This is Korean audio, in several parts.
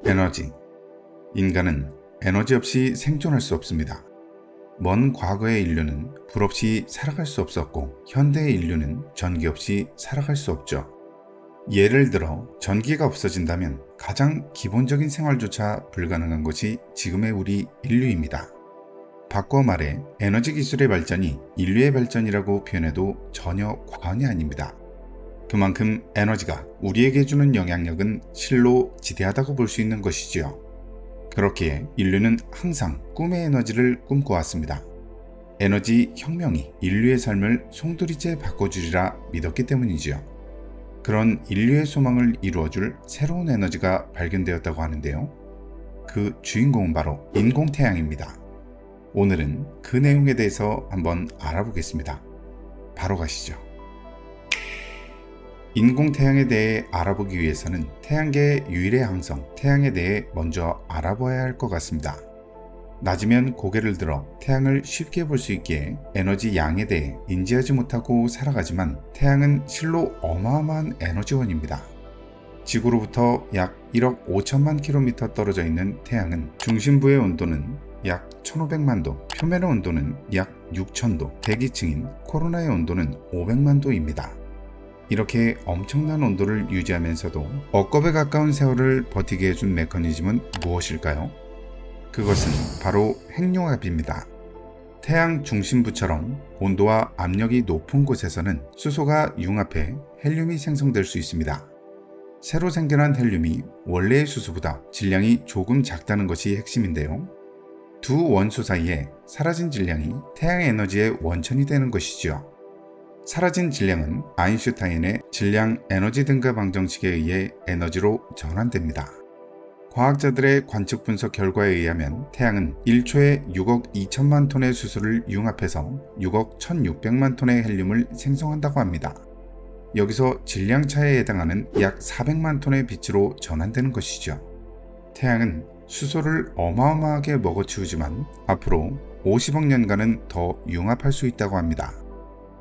에너지. 인간은 에너지 없이 생존할 수 없습니다. 먼 과거의 인류는 불 없이 살아갈 수 없었고, 현대의 인류는 전기 없이 살아갈 수 없죠. 예를 들어 전기가 없어진다면 가장 기본적인 생활조차 불가능한 것이 지금의 우리 인류입니다. 바꿔 말해 에너지 기술의 발전이 인류의 발전이라고 표현해도 전혀 과언이 아닙니다. 그만큼 에너지가 우리에게 주는 영향력은 실로 지대하다고 볼 수 있는 것이지요. 그렇기에 인류는 항상 꿈의 에너지를 꿈꿔왔습니다. 에너지 혁명이 인류의 삶을 송두리째 바꿔주리라 믿었기 때문이지요. 그런 인류의 소망을 이루어줄 새로운 에너지가 발견되었다고 하는데요. 그 주인공은 바로 인공태양입니다. 오늘은 그 내용에 대해서 한번 알아보겠습니다. 바로 가시죠. 인공태양에 대해 알아보기 위해서는 태양계의 유일의 항성, 태양에 대해 먼저 알아봐야 할 것 같습니다. 낮이면 고개를 들어 태양을 쉽게 볼 수 있기에 에너지 양에 대해 인지하지 못하고 살아가지만 태양은 실로 어마어마한 에너지원입니다. 지구로부터 약 1억 5천만 킬로미터 떨어져 있는 태양은 중심부의 온도는 약 1500만 도, 표면의 온도는 약 6000도, 대기층인 코로나의 온도는 500만 도입니다. 이렇게 엄청난 온도를 유지하면서도 억겁에 가까운 세월을 버티게 해준 메커니즘은 무엇일까요? 그것은 바로 핵융합입니다. 태양 중심부처럼 온도와 압력이 높은 곳에서는 수소가 융합해 헬륨이 생성될 수 있습니다. 새로 생겨난 헬륨이 원래의 수소보다 질량이 조금 작다는 것이 핵심인데요. 두 원소 사이에 사라진 질량이 태양의 에너지의 원천이 되는 것이지요. 사라진 질량은 아인슈타인의 질량 에너지 등급 방정식에 의해 에너지로 전환됩니다. 과학자들의 관측 분석 결과에 의하면 태양은 1초에 6억 2천만 톤의 수소를 융합해서 6억 1600만 톤의 헬륨을 생성한다고 합니다. 여기서 질량 차에 해당하는 약 400만 톤의 빛으로 전환되는 것이죠. 태양은 수소를 어마어마하게 먹어치우지만 앞으로 50억 년간은 더 융합할 수 있다고 합니다.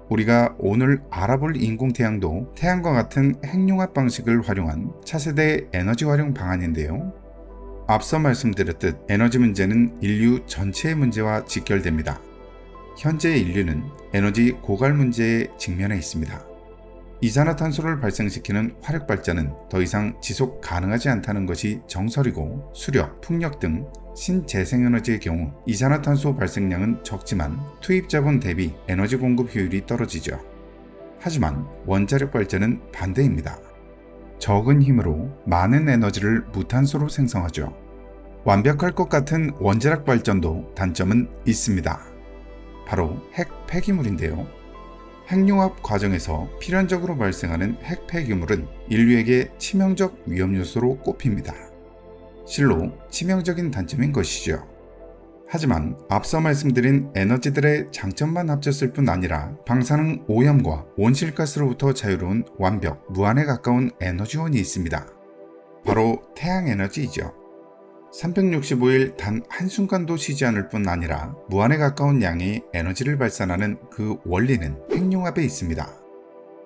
우리가 오늘 알아볼 인공태양도 태양과 같은 핵융합 방식을 활용한 차세대 에너지 활용 방안인데요. 앞서 말씀드렸듯 에너지 문제는 인류 전체의 문제와 직결됩니다. 현재 인류는 에너지 고갈 문제에 직면해 있습니다. 이산화탄소를 발생시키는 화력 발전은 더 이상 지속 가능하지 않다는 것이 정설이고, 수력, 풍력 등 신재생에너지의 경우 이산화탄소 발생량은 적지만 투입 자본 대비 에너지 공급 효율이 떨어지죠. 하지만 원자력 발전은 반대입니다. 적은 힘으로 많은 에너지를 무탄소로 생성하죠. 완벽할 것 같은 원자력 발전도 단점은 있습니다. 바로 핵 폐기물인데요. 핵융합 과정에서 필연적으로 발생하는 핵 폐기물은 인류에게 치명적 위험 요소로 꼽힙니다. 실로 치명적인 단점인 것이죠. 하지만 앞서 말씀드린 에너지들의 장점만 합쳤을 뿐 아니라 방사능 오염과 온실가스로부터 자유로운 완벽, 무한에 가까운 에너지원이 있습니다. 바로 태양에너지이죠. 365일 단 한순간도 쉬지 않을 뿐 아니라 무한에 가까운 양의 에너지를 발산하는 그 원리는 핵융합에 있습니다.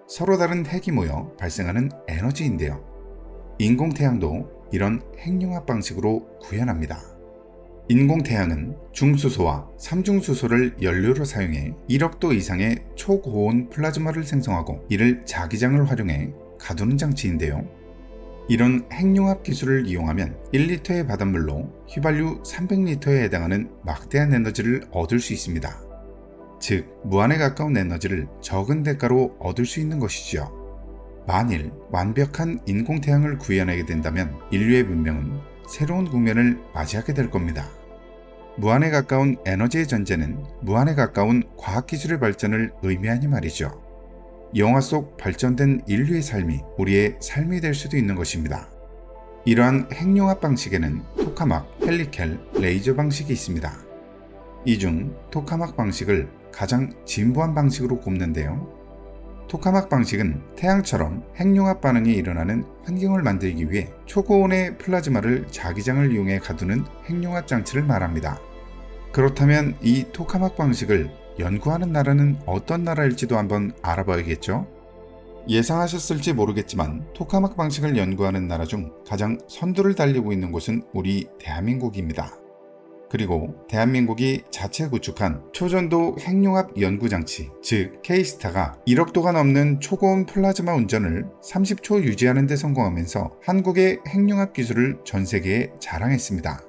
서로 다른 핵이 모여 발생하는 에너지인데요. 인공태양도 이런 핵융합 방식으로 구현합니다. 인공태양은 중수소와 삼중수소를 연료로 사용해 1억 도 이상의 초고온 플라즈마를 생성하고 이를 자기장을 활용해 가두는 장치인데요. 이런 핵융합 기술을 이용하면 1리터의 바닷물로 휘발유 300리터에 해당하는 막대한 에너지를 얻을 수 있습니다. 즉, 무한에 가까운 에너지를 적은 대가로 얻을 수 있는 것이지요. 만일 완벽한 인공태양을 구현하게 된다면 인류의 문명은 새로운 국면을 맞이하게 될 겁니다. 무한에 가까운 에너지의 전제는 무한에 가까운 과학기술의 발전을 의미하니 말이죠. 영화 속 발전된 인류의 삶이 우리의 삶이 될 수도 있는 것입니다. 이러한 핵융합 방식에는 토카막, 헬리켈, 레이저 방식이 있습니다. 이 중 토카막 방식을 가장 진부한 방식으로 꼽는데요. 토카막 방식은 태양처럼 핵융합 반응이 일어나는 환경을 만들기 위해 초고온의 플라즈마를 자기장을 이용해 가두는 핵융합 장치를 말합니다. 그렇다면 이 토카막 방식을 연구하는 나라는 어떤 나라일지도 한번 알아봐야겠죠? 예상하셨을지 모르겠지만 토카막 방식을 연구하는 나라 중 가장 선두를 달리고 있는 곳은 우리 대한민국입니다. 그리고 대한민국이 자체 구축한 초전도 핵융합 연구장치, 즉 K스타가 1억 도가 넘는 초고온 플라즈마 운전을 30초 유지하는 데 성공하면서 한국의 핵융합 기술을 전 세계에 자랑했습니다.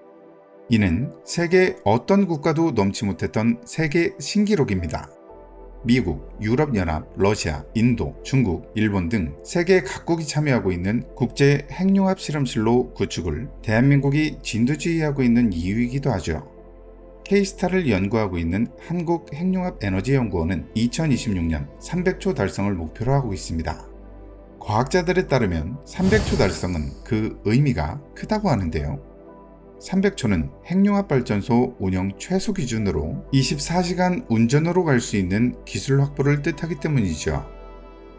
이는 세계 어떤 국가도 넘지 못했던 세계 신기록입니다. 미국, 유럽연합, 러시아, 인도, 중국, 일본 등 세계 각국이 참여하고 있는 국제 핵융합 실험실로 구축을 대한민국이 진두지휘하고 있는 이유이기도 하죠. K스타를 연구하고 있는 한국핵융합에너지연구원은 2026년 300초 달성을 목표로 하고 있습니다. 과학자들에 따르면 300초 달성은 그 의미가 크다고 하는데요. 300초는 핵융합발전소 운영 최소 기준으로 24시간 운전으로 갈 수 있는 기술 확보를 뜻하기 때문이죠.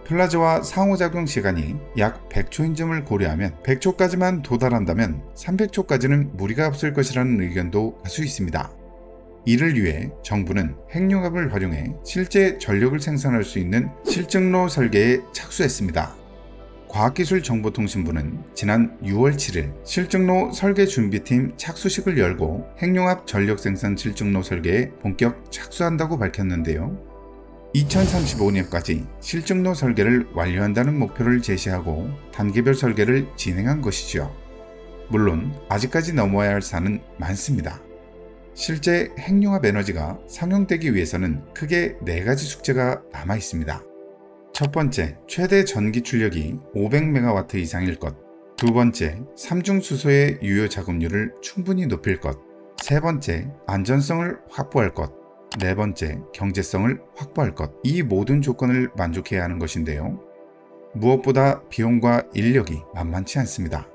플라즈와 상호작용 시간이 약 100초인 점을 고려하면 100초까지만 도달한다면 300초까지는 무리가 없을 것이라는 의견도 다수 있습니다. 이를 위해 정부는 핵융합을 활용해 실제 전력을 생산할 수 있는 실증로 설계에 착수했습니다. 과학기술정보통신부는 지난 6월 7일 실증로 설계 준비팀 착수식을 열고 핵융합 전력 생산 실증로 설계에 본격 착수한다고 밝혔는데요. 2035년까지 실증로 설계를 완료한다는 목표를 제시하고 단계별 설계를 진행한 것이죠. 물론 아직까지 넘어야 할 산은 많습니다. 실제 핵융합 에너지가 상용되기 위해서는 크게 4가지 숙제가 남아 있습니다. 첫 번째, 최대 전기 출력이 500MW 이상일 것. 두 번째, 삼중 수소의 유효 작업률을 충분히 높일 것. 세 번째, 안전성을 확보할 것. 네 번째, 경제성을 확보할 것. 이 모든 조건을 만족해야 하는 것인데요. 무엇보다 비용과 인력이 만만치 않습니다.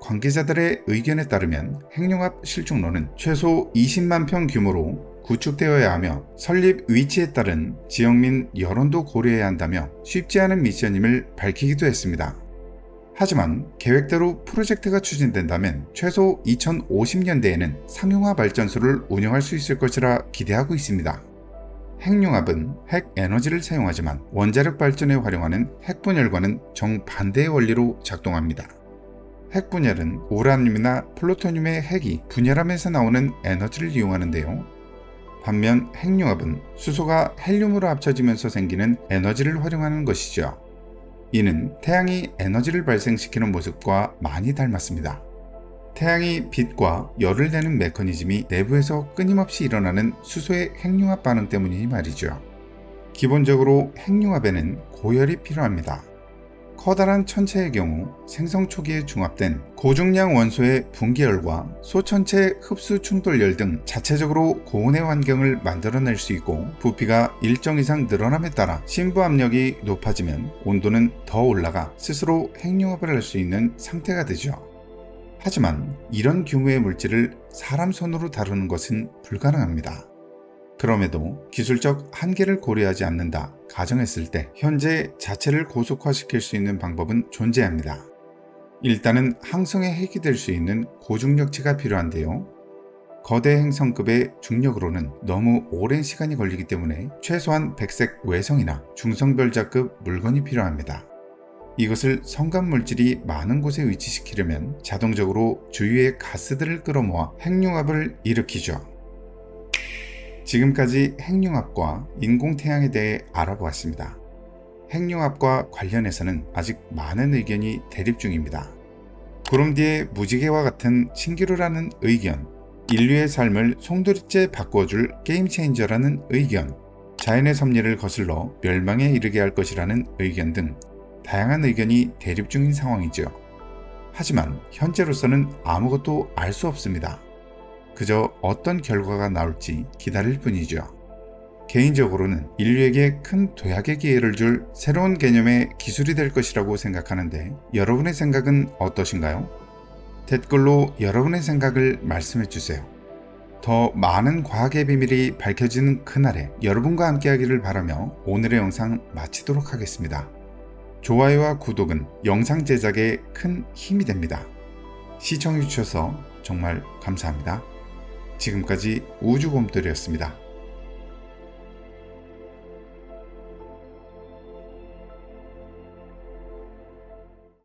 관계자들의 의견에 따르면 핵융합 실증로는 최소 20만 평 규모로 구축되어야 하며 설립 위치에 따른 지역 민 여론도 고려해야 한다며 쉽지 않은 미션임을 밝히기도 했습니다. 하지만 계획대로 프로젝트가 추진된다면 최소 2050년대에는 상용화 발전소를 운영할 수 있을 것이라 기대하고 있습니다. 핵융합은 핵 에너지를 사용하지만 원자력 발전에 활용하는 핵분열과는 정반대의 원리로 작동합니다. 핵분열은 우라늄이나 플루토늄의 핵이 분열하면서 나오는 에너지를 이용하는데요. 반면 핵융합은 수소가 헬륨으로 합쳐지면서 생기는 에너지를 활용하는 것이죠. 이는 태양이 에너지를 발생시키는 모습과 많이 닮았습니다. 태양이 빛과 열을 내는 메커니즘이 내부에서 끊임없이 일어나는 수소의 핵융합 반응 때문이니 말이죠. 기본적으로 핵융합에는 고열이 필요합니다. 커다란 천체의 경우 생성 초기에 중합된 고중량 원소의 분기열과 소천체 흡수 충돌열 등 자체적으로 고온의 환경을 만들어낼 수 있고 부피가 일정 이상 늘어남에 따라 심부 압력이 높아지면 온도는 더 올라가 스스로 핵융합을 할 수 있는 상태가 되죠. 하지만 이런 규모의 물질을 사람 손으로 다루는 것은 불가능합니다. 그럼에도 기술적 한계를 고려하지 않는다 가정했을 때 현재 자체를 고속화시킬 수 있는 방법은 존재합니다. 일단은 항성의 핵이 될 수 있는 고중력체가 필요한데요. 거대 행성급의 중력으로는 너무 오랜 시간이 걸리기 때문에 최소한 백색 외성이나 중성별자급 물건이 필요합니다. 이것을 성간 물질이 많은 곳에 위치시키려면 자동적으로 주위의 가스들을 끌어모아 핵융합을 일으키죠. 지금까지 핵융합과 인공태양에 대해 알아보았습니다. 핵융합과 관련해서는 아직 많은 의견이 대립 중입니다. 구름 뒤의 무지개와 같은 신기루라는 의견, 인류의 삶을 송두리째 바꾸어줄 게임 체인저라는 의견, 자연의 섭리를 거슬러 멸망에 이르게 할 것이라는 의견 등 다양한 의견이 대립 중인 상황이죠. 하지만 현재로서는 아무것도 알 수 없습니다. 그저 어떤 결과가 나올지 기다릴 뿐이죠. 개인적으로는 인류에게 큰 도약의 기회를 줄 새로운 개념의 기술이 될 것이라고 생각하는데 여러분의 생각은 어떠신가요? 댓글로 여러분의 생각을 말씀해 주세요. 더 많은 과학의 비밀이 밝혀지는 그날에 여러분과 함께하기를 바라며 오늘의 영상 마치도록 하겠습니다. 좋아요와 구독은 영상 제작에 큰 힘이 됩니다. 시청해 주셔서 정말 감사합니다. 지금까지 우주곰돌이었습니다.